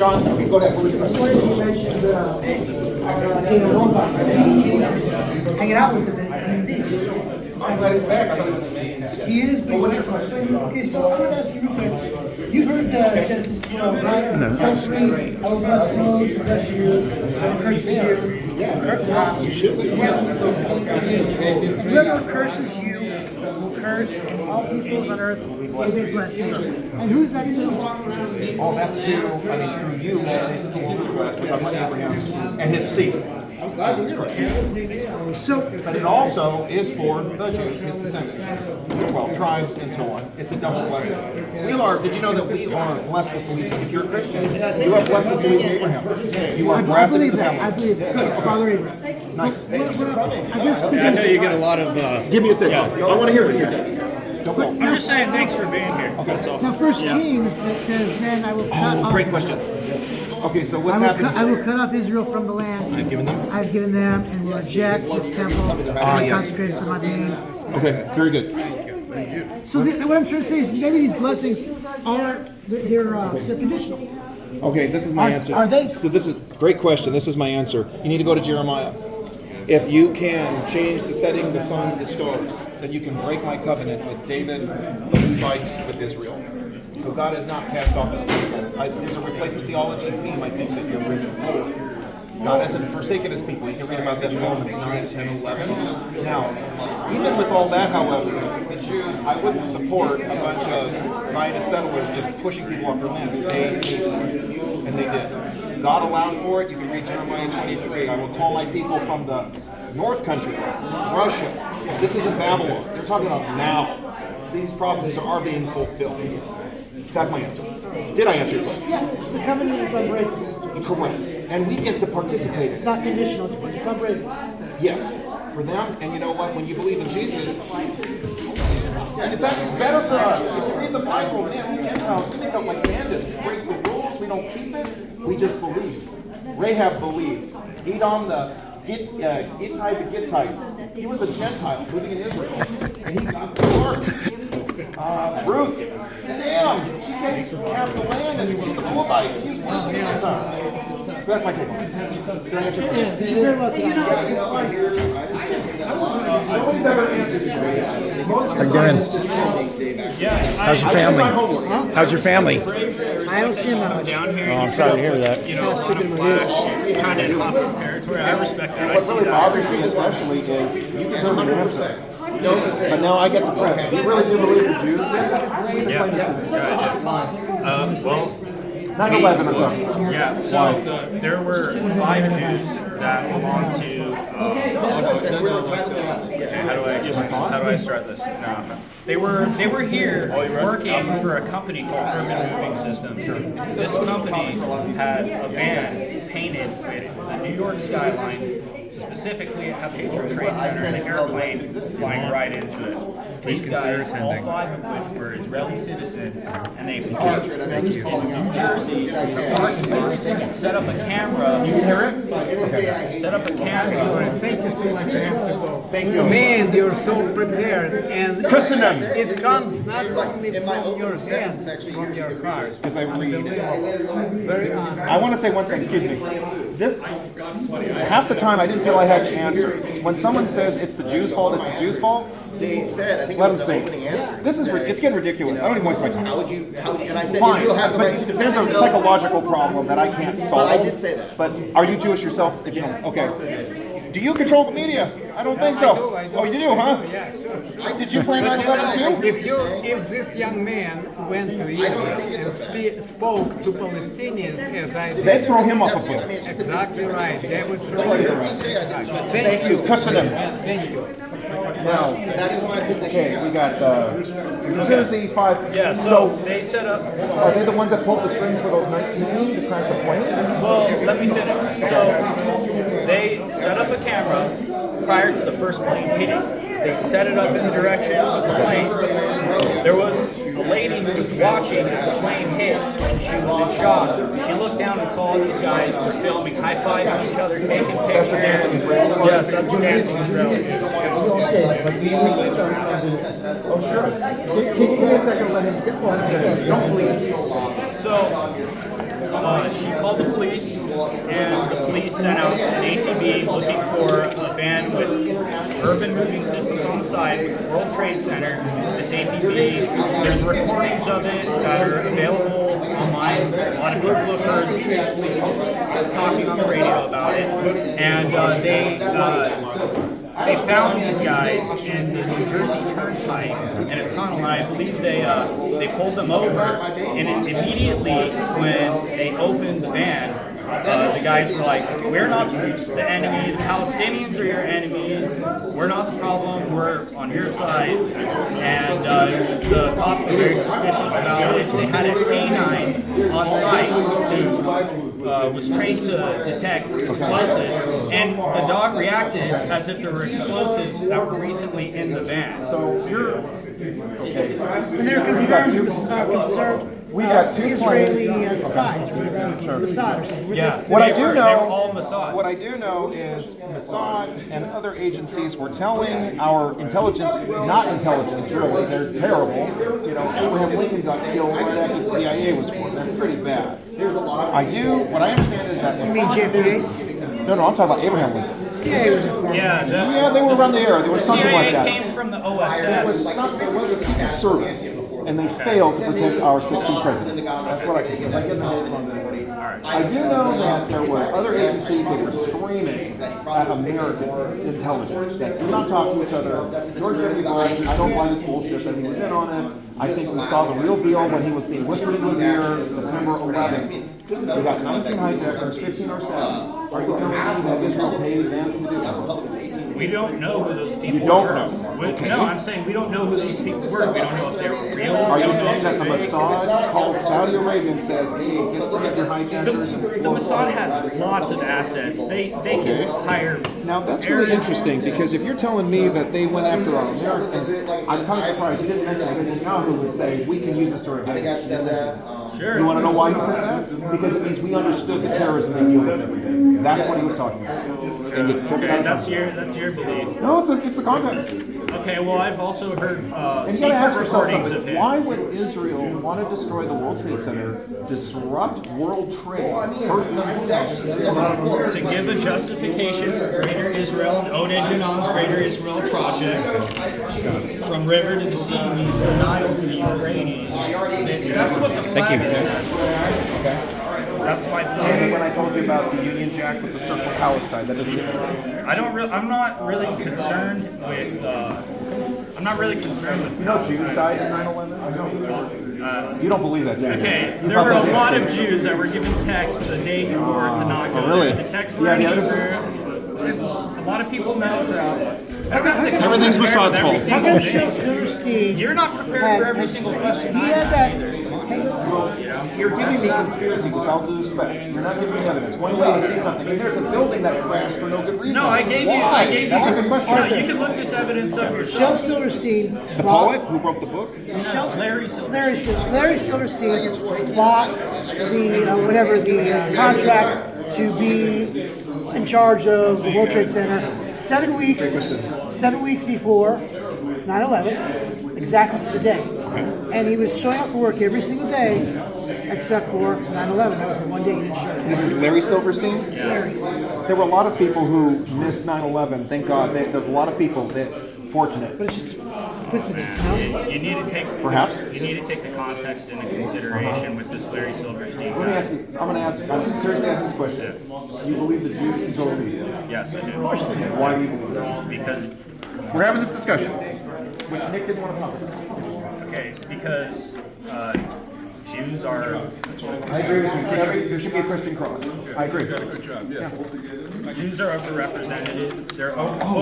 John, okay, go ahead. You mentioned hanging out with him on the beach. I'm glad he's back. I thought it was amazing. He is, but what's your question? Okay, so I want to ask you real quick. You heard Genesis 12, right? No. Verse 3, I will bless those who bless you, I will curse you. You should be. Whoever curses you will curse, and all peoples on earth will be blessed. And who's that to? Oh, that's to, through you, this is the Lord of blessed, which I'm letting Abraham and his seed. I'm glad to hear. So, But it also is for the Jews, his descendants, 12 tribes, and so on. It's a double blessing. Did you know that we are blessed with believing? If you're a Christian, you are blessed with believing Abraham. You are I grafted believe into the that. I family. believe that. Father Abraham. Nice. I guess I know you get a lot of. Give me a second. I want to hear from you. Don't go. I'm just saying thanks for being here. Okay, that's all. Now, First Kings, it says, then I will cut off. Great question. Okay, so what's happening? I will cut off Israel from the land. I've given them? I've given them, and will reject its temple. And yes. consecrated for my name. Okay, very good. So what I'm trying to say is maybe these blessings are they're conditional. Okay, this is my answer. Are they? So this is great question. This is my answer. You need to go to Jeremiah. If you can change the setting of the sun to the stars, then you can break my covenant with David, the Levites, with Israel. So God has not cast off his people. There's a replacement theology theme, I think, that you're bringing forward. God hasn't forsaken his people. You can read about that in Romans 9, 10, 11. Now, even with all that, however, the Jews, I wouldn't support a bunch of Zionist settlers just pushing people off their land. They paid for it, and they did. God allowed for it. You can read Jeremiah 23. I will call my people from the north country, Russia. This isn't Babylon. They're talking about now. These prophecies are being fulfilled. That's my answer. Did I answer your question? Yeah, so the covenant is unbreakable. Correct. And we get to participate in It's it. not conditional, it's unbreakable. Yes. For them, and you know what? When you believe in Jesus, in fact, it's better for us. If you read the Bible, man, we Gentiles, we think of like bandits. We break the rules, we don't keep it, we just believe. Rahab believed. Edom, the Gittite, he was a Gentile living in Israel. And he got the work. Ruth, damn, she gets half the land and she's a Moabite. She's worse than a Gentile. So that's my take on it. Did I answer your question? Very much. Nobody's ever answered you. Most of the scientists just How's your family? How's your family? I don't see him that much. Down here, Oh, I'm sorry to hear that. you know, on a flat, kind of hostile territory. I respect that. I What see really that. bothers me especially is you deserve an answer. But now I get to press. You really do believe the Jews did? Well, 9/11 I'm talking about. yeah, so there were 5 Jews that belonged to, how do I start this? No. They were here working for a company called Urban Moving Systems. This company had a van painted with the New York skyline. Specifically, it had the World Trade Center and an airplane flying right into it. These guys, all 5 of which were Israeli citizens, and they parked in New Jersey, set up a camera. You hear it? Set up a camera. Thank you so much. I have to go. Thank you. Man, you're so prepared, and Christendom. it comes not only from your hands, from your heart. Because I read. Very honored. I want to say one thing, excuse me. This, half the time I didn't feel I had to answer. When someone says it's the Jews' fault, it's the Jews' fault, They said, I think let it them was the say opening answer. it. This is, it's getting ridiculous. I don't even waste my time. How would you, and I said Fine, Israel has the but right to defend there's a itself. psychological problem that I can't solve. Well, I did say that. But are you Jewish yourself? If you don't, okay. Do you control the media? I don't think so. I do. Oh, you do, huh? Yeah, sure. Did you plan 9/11 too? If this young man went to Israel and spoke to Palestinians as I did, They'd throw him off a I mean, boat. it's just a exactly right. That was But you didn't say I did. Thank you. Christendom. Thank you. Now, That is my position. okay, we got New Jersey 5. Yeah, so they set up. Are they the ones that pulled the strings for those 19 to crash the plane? Well, let me finish. So they set up a camera prior to the first plane hitting. They set it up in the direction of the plane. There was a lady who was watching as the plane hit, and she was in shock. She looked down and saw these guys who were filming, high-fiving each other, taking pictures. Yes, that's the dancing Israelis. Oh, sure. Can you give me a second? Let him get one. Don't bleed. So she called the police, and the police sent out an APB looking for a van with urban moving systems on the side, World Trade Center. This APB, there's recordings of it that are available online. A lot of people have heard the police talking on the radio about it, and they found these guys in the New Jersey Turnpike in a tunnel, and I believe they pulled them over, and immediately when they opened the van, the guys were like, we're not the enemy, the Palestinians are your enemies, we're not the problem, we're on your side, and the cops were very suspicious about it. They had a canine on site who was trained to detect explosives, and the dog reacted as if there were explosives that were recently in the van. So you're And they're concerned we got two Israeli spies, or whatever, Mossad or something. Yeah. What I They do were know, all Mossad. what I do know is Mossad and other agencies were telling our intelligence, not intelligence really, they're terrible. You know, Abraham Lincoln got killed right after the CIA was formed. They're pretty bad. What I understand is that You mean JFK? No, I'm talking about Abraham Lincoln. CIA was informed. Yeah, They were around the era. There was something CIA like that. came from the It was OSS. not it was the Secret Service, and they failed to protect our 16th president. That's what I can say. I do know that there were other agencies that were screaming at American intelligence that do not talk to each other. George W. Bush, I don't buy this bullshit that he was in on it. I think we saw the real deal when he was being whispered in his ear September 11th. We got 19 hijackers, 15 are 7. Are you telling me that Israel paid them to do it? We don't know who those people You don't were. know. Okay. No, I'm saying we don't know who these people were. We don't know if they were real. Are We you don't know saying if that the they're fake. Mossad calls Saudi Arabia and says, hey, get some of your hijackers and The Mossad has lots of assets. They can hire. Now that's really interesting because if you're telling me that they went after our American, I'm kind of surprised you didn't mention it because Netanyahu would say we can use this to our advantage. Sure. You want to know why he said that? Because it means we understood the terrorism they deal with every day. That's what he was talking about. And you took it out Okay, of that's your belief. No, it's the context. Okay, well I've also heard And you gotta secret ask yourself recordings of something. him. Why would Israel want to destroy the World Trade Center, disrupt world trade, hurt themselves? To give a justification for Greater Israel and Oded Ganon's Greater Israel project, from river to the sea means the Nile to the Euphrates. That's what the flag is. That's my And when point. I told you about the Union Jack with the circle of Palestine, that doesn't get I'm not really concerned with. I'm not really concerned with. You know Jews died in 9/11? You don't believe that, do you? Okay, You there thought were that a they lot of escaped. Jews that were given texts the day before to not go. really? The texts were Yeah, in the Hebrew. A lot of people know. Everything's Mossad's fault. How come Shel Silverstein You're not prepared for every single question. He I had have that. either. You're giving me conspiracy with all due respect. You're not giving me evidence. One way to see something. And there's a building that crashed for no good reason. No, I gave you. Why? I gave That's you. a good question. No, you can look this evidence up Shel yourself. Silverstein, The poet who wrote the book? Larry Silverstein. Larry Silverstein bought the contract to be in charge of the World Trade Center 7 weeks before 9/11, exactly to the day. And he was showing up for work every single day except for 9/11. That was the one day he didn't show up. This is Larry Silverstein? Larry. There were a lot of people who missed 9/11. Thank God. There's a lot of people that fortunate. But it's just coincidence, no? You need to take Perhaps. You need to take the context into consideration with this Larry Silverstein. Let me ask you. I'm seriously asking this question. Do you believe the Jews control the media? Yes, I do. Why do you believe that? Because We're having this discussion, which Nick didn't want to talk about. because Jews are. I agree with you. There should be a Christian cross. I agree. Jews are overrepresented. They're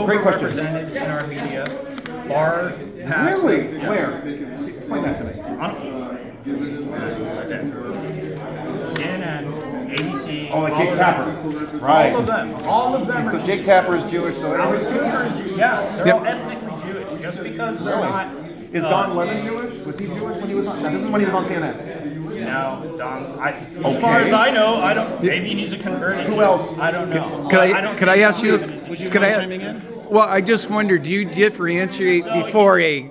great question. overrepresented in our media. Far past. Really? Yeah. Where? Explain that to me. CNN, ABC. Oh, like all Jake of Tapper. them. Right. All of them. All of them. So are Jake Tapper is Jewish, so Alex Cooper is, yeah, they're all ethnically Jewish. Just because they're not. Is Don Lemon Jewish? Was he Jewish when he was on? Now, this is when he was on CNN. No, Don. As far as I know, I don't. Maybe he's a converted Jew. Who else? I don't know. Could I don't could I think ask you? Don Lemon is a Jew. Could I? Well, I just wondered, do you differentiate before a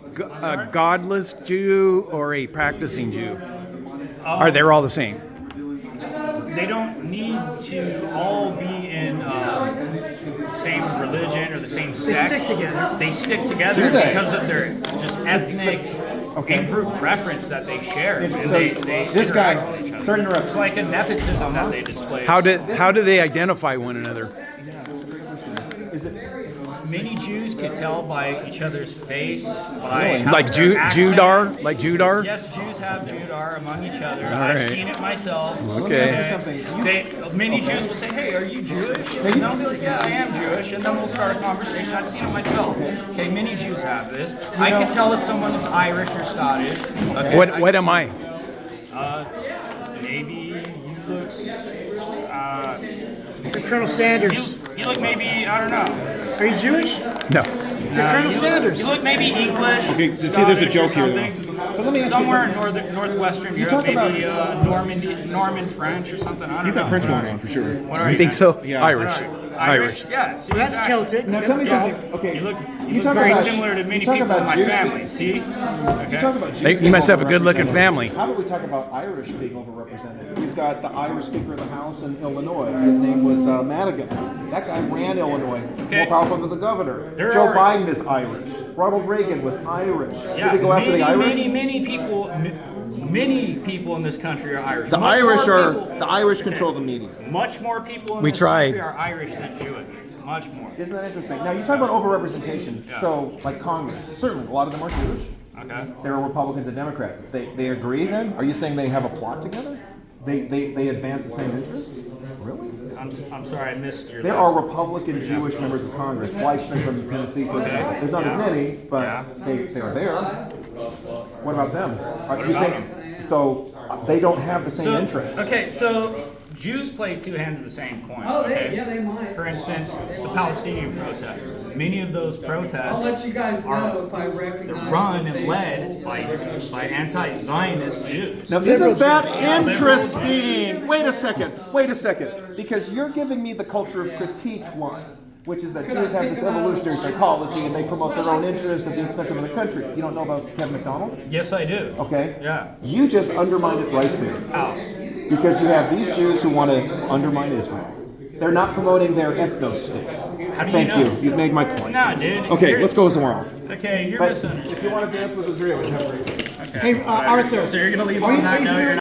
godless Jew or a practicing Jew? Are they all the same? they don't need to all be in the same religion or the same sect. stick together. They stick together Do they? because of their just ethnic and group preference that they share. And So they this guy, interact with each other. sorry to interrupt. It's like a nepotism that they display. How do they identify one another? Is it? Many Jews could tell by each other's face, by how Like their accent. Judar? Like Judar? Yes, Jews have Judar among each other. All I've right. seen it myself. Okay. Many Jews will say, "Hey, are you Jewish?" And they'll be like, "Yeah, I am Jewish." And then we'll start a conversation. I've seen it myself. Okay, many Jews have this. I can tell if someone is Irish or Scottish. Okay, What am I? Maybe you look. Colonel Sanders. You look maybe, I don't know. Are you Jewish? No. You're Colonel Sanders. You look maybe English. Okay, see, there's a Scottish joke or here, something. But let me ask Somewhere you in northwestern Europe, talk maybe Norman French or something. I don't You've know. got French going on for sure. What are You you think then? so? Yeah. Irish. What are you? Irish. Yeah. See, Well, that's exactly. Celtic. Now That's tell me Celtic. something. Okay, You look talk very about- similar to many you talk people in about my Jews family. being- See? You Okay. talk about Jews You being must have a good-looking overrepresented. family. How about we talk about Irish being overrepresented? We've got the Irish Speaker of the House in Illinois. His name was Madigan. That guy ran Illinois. Okay. More powerful than the governor. There Joe are- Biden is Irish. Ronald Reagan was Irish. Should Yeah, we go after the Irish? many people in this country are Irish. The Much Irish more are people- the Irish control the media. Much more people in We this tried. country are Irish than Jewish. Much more. Isn't that interesting? Now you talk about overrepresentation. Yeah. So like Congress, certainly a lot of them are Jewish. Okay. There are Republicans and Democrats. They agree then? Are you saying they have a plot together? They advance the same interests? Really? I'm sorry, I missed your. There last- are Republican Jewish members of Congress. Fleischman from Tennessee, for example. There's not as many, but they are there. What about them? Do you about think so? They don't have the same interests. Okay, so Jews play two hands of the same coin. Okay? might. For instance, the Palestinian protests. Many of those protests are if I recognize run and led by anti-Zionist Jews. Now, isn't that interesting? Wait a second. Because you're giving me the culture of critique one, which is that Jews have this evolutionary psychology and they promote their own interests at the expense of other country. You don't know about Kevin McDonald? Yes, I do. Okay? Yeah. You just undermined it right there. How? Because you have these Jews who want to undermine Israel. They're not promoting their ethno-state. How do you Thank know? you. You've made my point. No, dude. Okay, You're- let's go somewhere else. Okay, you're But misunderstanding. if you want to dance with Israelis, have a great day. Hey, Arthur. So you're gonna leave Are on you- that are you note? here- You're